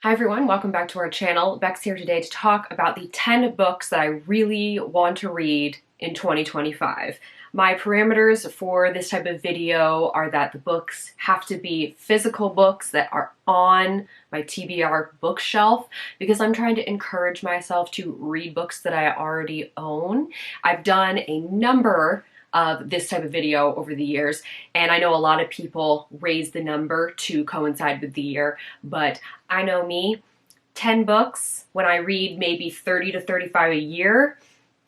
Hi everyone, welcome back to our channel. Beck's here today to talk about the 10 books that I really want to read in 2025. My parameters for this type of video are that the books have to be physical books that are on my TBR bookshelf because I'm trying to encourage myself to read books that I already own. I've done a number of this type of video over the years, and I know a lot of people raise the number to coincide with the year, but I know me, 10 books when I read maybe 30 to 35 a year,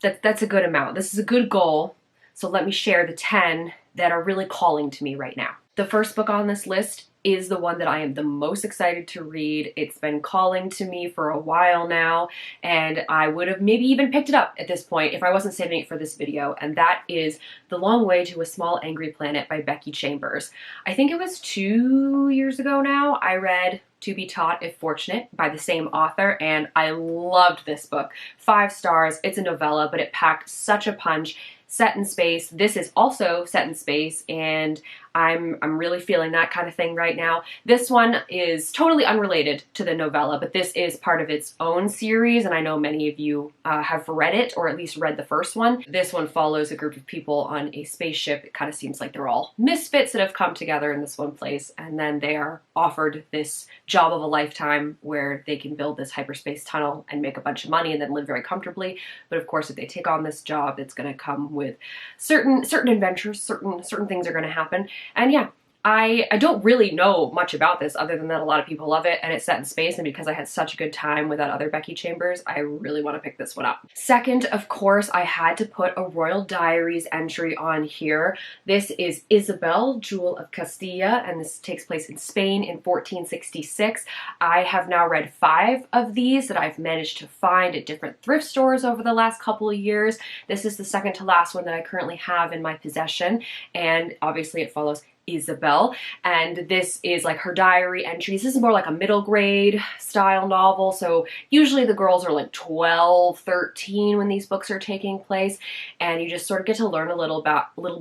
that's a good amount. This is a good goal, so let me share the 10 that are really calling to me right now. The first book on this list is the one that I am the most excited to read. It's been calling to me for a while now, and I would have maybe even picked it up at this point if I wasn't saving it for this video, and that is The Long Way to a Small Angry Planet by Becky Chambers. I think it was 2 years ago now, I read To Be Taught If Fortunate by the same author, and I loved this book. 5 stars. It's a novella, but it packed such a punch. Set in space. This is also set in space, and I'm really feeling that kind of thing right now. This one is totally unrelated to the novella, but this is part of its own series, and I know many of you have read it, or at least read the first one. This one follows a group of people on a spaceship. It kind of seems like they're all misfits that have come together in this one place, and then they are offered this job of a lifetime where they can build this hyperspace tunnel and make a bunch of money and then live very comfortably. But of course, if they take on this job, it's going to come with certain adventures, certain things are going to happen. And yeah, I don't really know much about this other than that a lot of people love it and it's set in space, and because I had such a good time with that other Becky Chambers, I really want to pick this one up. Second, of course, I had to put a Royal Diaries entry on here. This is Isabel, Jewel of Castilla, and this takes place in Spain in 1466. I have now read 5 of these that I've managed to find at different thrift stores over the last couple of years. This is the second to last one that I currently have in my possession, and obviously it follows Isabel, and this is like her diary entries. This is more like a middle grade style novel, so usually the girls are like 12, 13 when these books are taking place, and you just sort of get to learn a little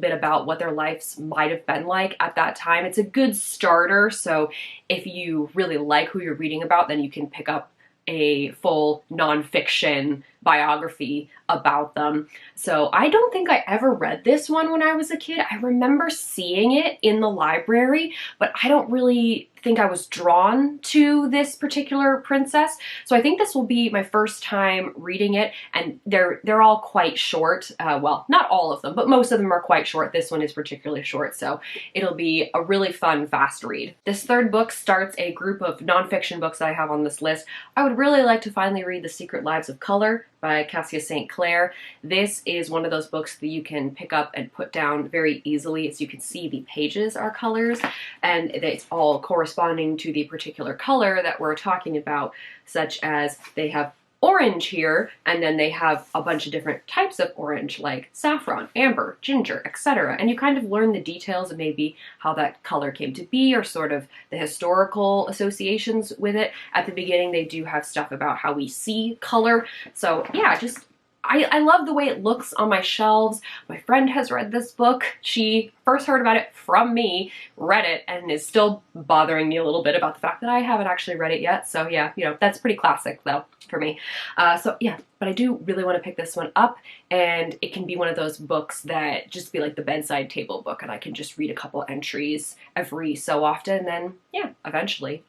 bit about what their lives might have been like at that time. It's a good starter, so if you really like who you're reading about, then you can pick up a full nonfiction biography about them. So I don't think I ever read this one when I was a kid. I remember seeing it in the library, but I don't really think I was drawn to this particular princess. So I think this will be my first time reading it, and they're all quite short. Well, not all of them, but most of them are quite short. This one is particularly short, so it'll be a really fun, fast read. This third book starts a group of nonfiction books that I have on this list. I would really like to finally read The Secret Lives of Color by Kassia St. Clair. This is one of those books that you can pick up and put down very easily. As you can see, the pages are colors, and it's all corresponding to the particular color that we're talking about, such as they have orange here, and then they have a bunch of different types of orange like saffron, amber, ginger, etc. And you kind of learn the details of maybe how that color came to be, or sort of the historical associations with it. At the beginning, they do have stuff about how we see color. So yeah, I love the way it looks on my shelves. My friend has read this book. She first heard about it from me, read it, and is still bothering me a little bit about the fact that I haven't actually read it yet. So yeah, you know, that's pretty classic though for me. So yeah, but I do really want to pick this one up, and it can be one of those books that just be like the bedside table book, and I can just read a couple entries every so often, and then yeah, eventually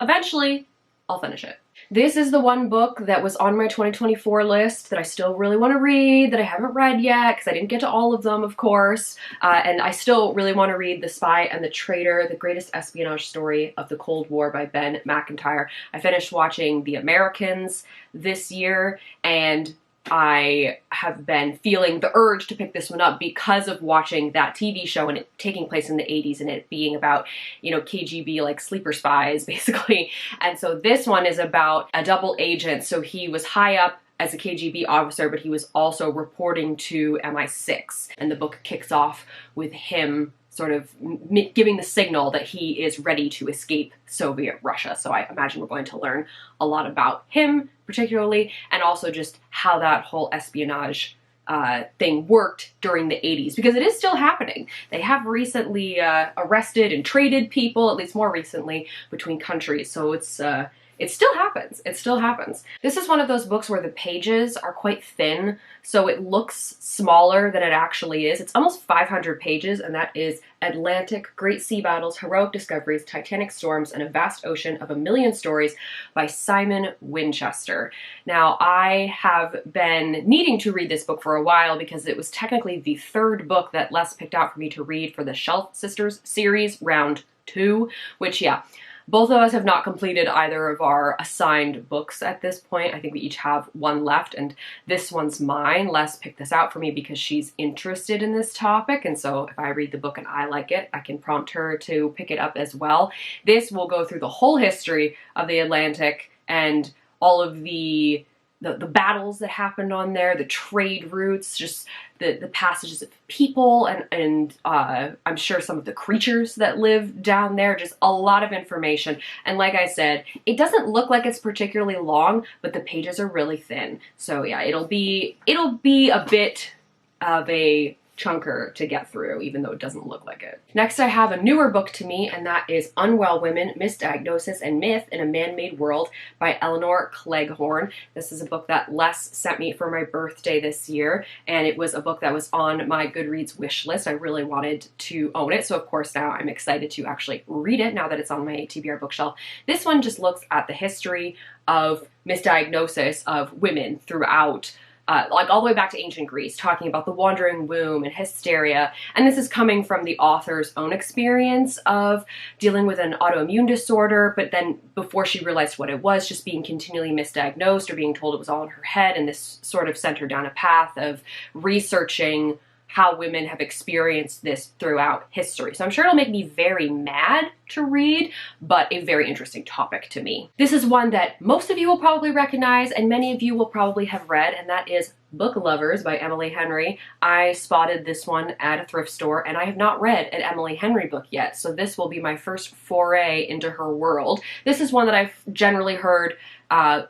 I'll finish it. This is the one book that was on my 2024 list that I still really want to read, that I haven't read yet, because I didn't get to all of them, of course. And I still really want to read The Spy and the Traitor, the greatest espionage story of the Cold War by Ben MacIntyre. I finished watching The Americans this year, and I have been feeling the urge to pick this one up because of watching that TV show and it taking place in the 80s and it being about, you know, KGB, like sleeper spies, basically. And so this one is about a double agent. So he was high up as a KGB officer, but he was also reporting to MI6. And the book kicks off with him sort of giving the signal that he is ready to escape Soviet Russia. So I imagine we're going to learn a lot about him particularly, and also just how that whole espionage thing worked during the 80s, because it is still happening. They have recently arrested and traded people, at least more recently, between countries. So it's it still happens. It still happens. This is one of those books where the pages are quite thin, so it looks smaller than it actually is. It's almost 500 pages, and that is Atlantic, Great Sea Battles, Heroic Discoveries, Titanic Storms, and a Vast Ocean of a Million Stories by Simon Winchester. Now, I have been needing to read this book for a while because it was technically the third book that Les picked out for me to read for the Shelf Sisters series, round 2, which, yeah, both of us have not completed either of our assigned books at this point. I think we each have one left, and this one's mine. Les picked this out for me because she's interested in this topic, and so if I read the book and I like it, I can prompt her to pick it up as well. This will go through the whole history of the Atlantic and all of the battles that happened on there, the trade routes, just the passages of people, and I'm sure some of the creatures that live down there, just a lot of information. And like I said, it doesn't look like it's particularly long, but the pages are really thin. So yeah, it'll be a bit of a chunker to get through, even though it doesn't look like it. Next, I have a newer book to me, and that is Unwell Women, Misdiagnosis and Myth in a Man-Made World by Elinor Cleghorn. This is a book that Les sent me for my birthday this year, and it was a book that was on my Goodreads wish list. I really wanted to own it, so of course now I'm excited to actually read it now that it's on my TBR bookshelf. This one just looks at the history of misdiagnosis of women throughout like all the way back to ancient Greece, talking about the wandering womb and hysteria. And this is coming from the author's own experience of dealing with an autoimmune disorder, but then before she realized what it was, just being continually misdiagnosed or being told it was all in her head. And this sort of sent her down a path of researching how women have experienced this throughout history. So I'm sure it'll make me very mad to read, but a very interesting topic to me. This is one that most of you will probably recognize and many of you will probably have read, and that is Book Lovers by Emily Henry. I spotted this one at a thrift store, and I have not read an Emily Henry book yet, so this will be my first foray into her world. This is one that I've generally heard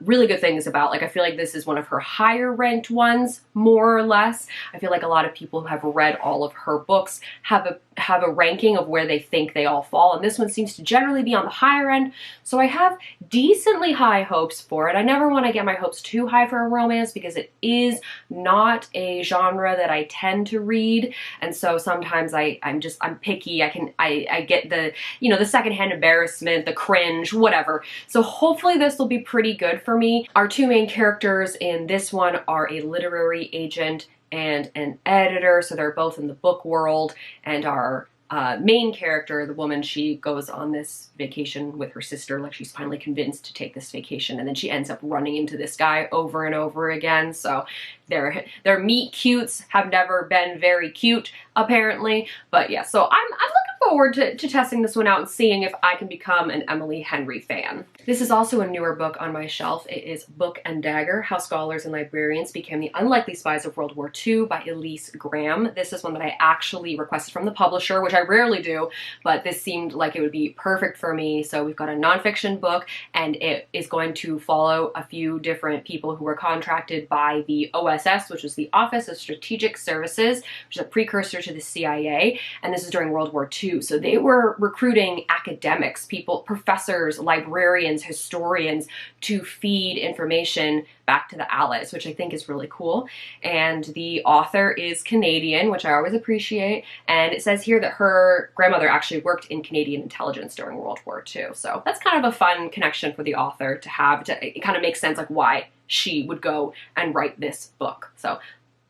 really good things about. Like, I feel like this is one of her higher ranked ones, more or less. I feel like a lot of people who have read all of her books have a ranking of where they think they all fall, and this one seems to generally be on the higher end, so I have decently high hopes for it. I never want to get my hopes too high for a romance because it is not a genre that I tend to read, and so sometimes I'm picky. I get the, the secondhand embarrassment, the cringe, whatever. So hopefully this will be pretty good for me. Our two main characters in this one are a literary agent and an editor, so they're both in the book world, and our main character, the woman, she goes on this vacation with her sister, like she's finally convinced to take this vacation, and then she ends up running into this guy over and over again. So their meet cutes have never been very cute, apparently. But yeah, so I'm looking forward to testing this one out and seeing if I can become an Emily Henry fan. This is also a newer book on my shelf. It is Book and Dagger, How Scholars and Librarians Became the Unlikely Spies of World War II by Elyse Graham. This is one that I actually requested from the publisher, which I rarely do, but this seemed like it would be perfect for me. So we've got a nonfiction book, and it is going to follow a few different people who were contracted by the OSS, which is the Office of Strategic Services, which is a precursor to the CIA, and this is during World War II. So they were recruiting academics, people, professors, librarians, historians, to feed information back to the Allies, which I think is really cool. And the author is Canadian, which I always appreciate, and it says here that her grandmother actually worked in Canadian intelligence during World War II. So that's kind of a fun connection for the author to have. It kind of makes sense, like, why she would go and write this book. So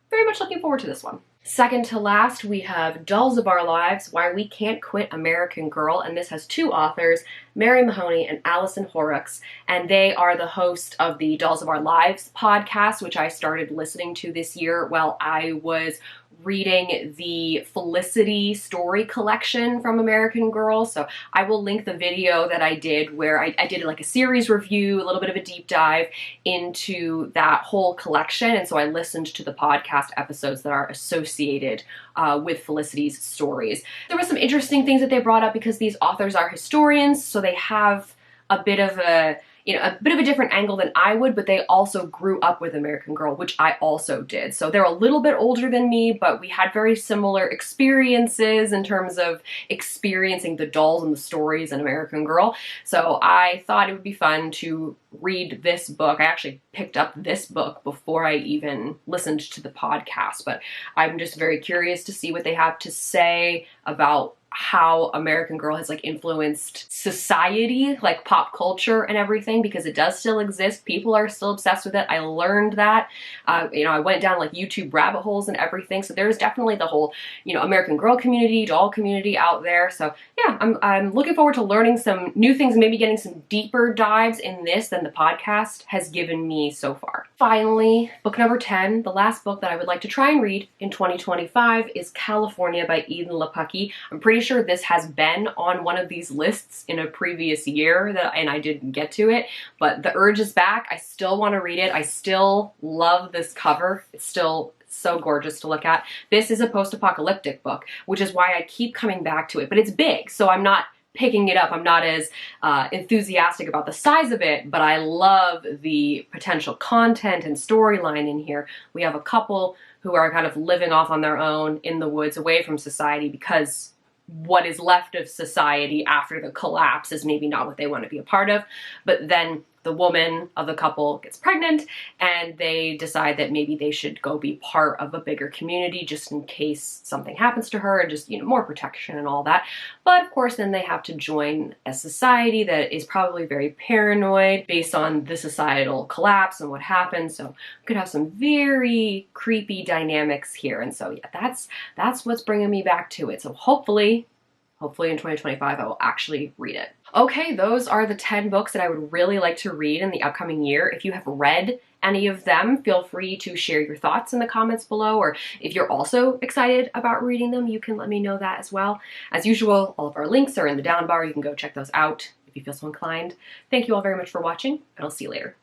very much looking forward to this one. Second to last, we have Dolls of Our Lives, Why We Can't Quit American Girl, and this has two authors, Mary Mahoney and Allison Horrocks, and they are the host of the Dolls of Our Lives podcast, which I started listening to this year while I was reading the Felicity story collection from American Girl. So I will link the video that I did where I did like a series review, a little bit of a deep dive into that whole collection. And so I listened to the podcast episodes that are associated with Felicity's stories. There were some interesting things that they brought up because these authors are historians, so they have a bit of a, you know, a bit of a different angle than I would, but they also grew up with American Girl, which I also did. So they're a little bit older than me, but we had very similar experiences in terms of experiencing the dolls and the stories in American Girl. So I thought it would be fun to read this book. I actually picked up this book before I even listened to the podcast, but I'm just very curious to see what they have to say about how American Girl has like influenced society, like pop culture and everything, because it does still exist. People are still obsessed with it. I learned that. You know, I went down like YouTube rabbit holes and everything. So there's definitely the whole, you know, American Girl community, doll community out there. So yeah, I'm looking forward to learning some new things, maybe getting some deeper dives in this than the podcast has given me so far. Finally, book number 10, the last book that I would like to try and read in 2025 is California by Edan Lepucki. I'm pretty sure this has been on one of these lists in a previous year and I didn't get to it, but the urge is back. I still want to read it. I still love this cover. It's still so gorgeous to look at. This is a post-apocalyptic book, which is why I keep coming back to it, but it's big, so I'm not picking it up. I'm not as enthusiastic about the size of it, but I love the potential content and storyline in here. We have a couple who are kind of living off on their own in the woods away from society because what is left of society after the collapse is maybe not what they want to be a part of. But then the woman of the couple gets pregnant and they decide that maybe they should go be part of a bigger community just in case something happens to her and just, you know, more protection and all that. But of course, then they have to join a society that is probably very paranoid based on the societal collapse and what happened. So we could have some very creepy dynamics here. And so yeah, that's what's bringing me back to it. So hopefully in 2025, I will actually read it. Okay, those are the 10 books that I would really like to read in the upcoming year. If you have read any of them, feel free to share your thoughts in the comments below, or if you're also excited about reading them, you can let me know that as well. As usual, all of our links are in the down bar. You can go check those out if you feel so inclined. Thank you all very much for watching, and I'll see you later.